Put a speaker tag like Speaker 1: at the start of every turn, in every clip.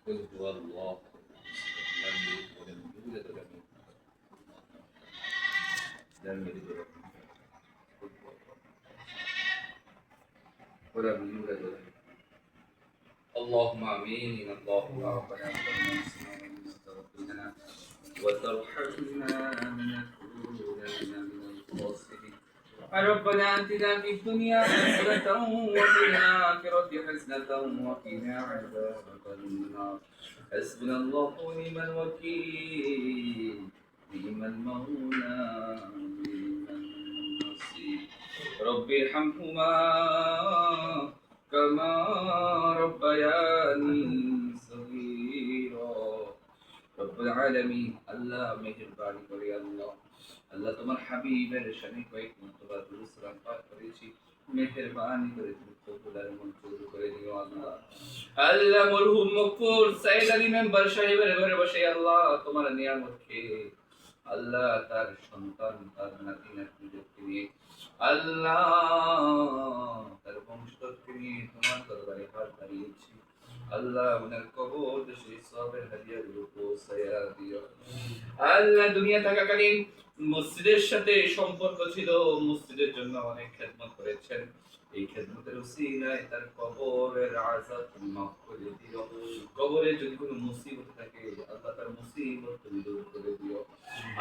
Speaker 1: قل هو الله لم يلد ولم يولد ولم يلد ولم يولد اللهم امين اللهم ربنا ظلمنا انفسنا وان لم تغفر لنا وترحمنا لنكونن من الخاسرين ربنا آتنا في الدنيا حسنة وفي الآخرة حسنة وقنا عذاب النار حسبنا الله ونعم الوكيل نعم المولى نعم النصير رب ارحمهما كما ربياني صغيرا রব্বুল আলামিন আল্লাহ মেহেরবানি করে আল্লাহ আল্লাহ তোমার হাবিবের শানে কয়েক মর্তবা দুরূদ সালাম পাঠ করেছি মেহেরবানি করে তুমি কবুল আর মঞ্জুর করে দিও আল্লাহ আল্লাহ মরহুম মকফুর সাইদ আলী মেম্বার সাহেবের ঘরে বসে আল্লাহ তোমার নিয়ামত খেয়ে আল্লাহ তার সন্তান তার নাতি নাতনিদেরকে নিয়ে আল্লাহ তার বংশধরকে নিয়ে তোমার দরবারে হাত দাঁড়িয়েছি আল্লাহ ওনার কবর দেশে সবের হাদিয়া গুলো পৌঁছায়া দিও আল্লাহ দুনিয়া থাকাকালীন মসজিদের সাথে সম্পর্ক ছিল মসজিদের জন্য অনেক খেদমত করেছেন এই খেদমতের উসিলায় তার কবরের আযাব মাফ করে দিও কবরে যদি কোনো মুসিবত থাকে আল্লাহ তার মুসিবত তুমি দূর করে দিও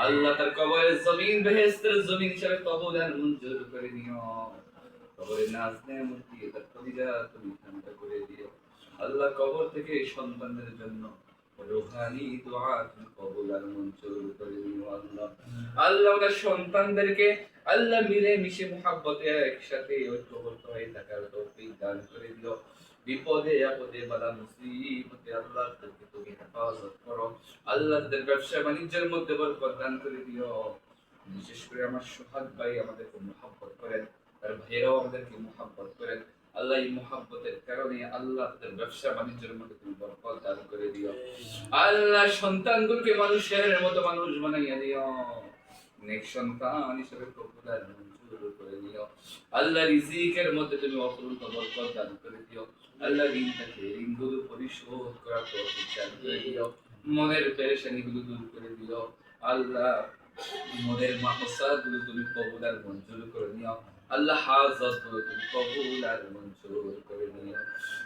Speaker 1: আল্লাহ তার কবরের জমিন বেহেশতের জমিন হিসেবে কবুল আর মঞ্জুর করে নিও কবরে নাজ নেয়ামত দিয়ে তার কলিজা তুমি ঠান্ডা করে দিও আল্লাহ কবর থেকে সন্তানদের জন্য রূহানি দোয়া তুমি কবুল আর মঞ্জুর করে নিও আল্লাহ আল্লাহ ওনার সন্তানদেরকে আল্লাহ মিলে মিশে মুহাব্বতে একসাথে ঐক্যবদ্ধ হয়ে থাকার তৌফিক দান করে দিও বিপদে আপদে বালা মুসিবতে আল্লাহ তাদেরকে তুমি হেফাজত করো আল্লাহ তাদের ব্যবসা বাণিজ্যের মধ্যে বরকত দান করে দিও বিশেষ করে আমার সোহাগ ভাই আমাদেরকে মুহাব্বত করেন তার ভাইয়েরাও আমাদেরকে মুহাব্বত করেন আল্লাহ এই মুহাব্বতের কারণে আল্লাহ তাদের ব্যবসা বাণিজ্যের মধ্যে তুমি বরকত দান করে দিও আল্লাহ সন্তানগুলোকে মানুষের মতো মানুষ বানাইয়া দিও নেক সন্তান হিসেবে কবুল আর মঞ্জুর করে দিও আল্লাহ রিজিকের মধ্যে তুমি অপূর্ণ বরকত দান করে দিও আল্লাহ ঋণ থেকে ঋণগুলো পরিশোধ করার তৌফিক দান করে দিও মনের পেরেশানিগুলো দূর করে দিও আল্লাহ মনের মাকসাদগুলো তুমি কবুল আর মঞ্জুর করে নিও আল্লাহ হাজতগুলো তুমি কবুল আর মঞ্জুর করে নিও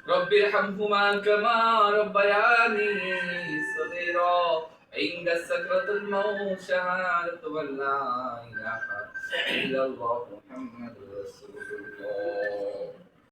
Speaker 1: রব্বি রহমহুমা কামা রব্বায়ানি সগীরা عند سكرة الموت شهادة أن لا إله إلا الله محمد رسول الله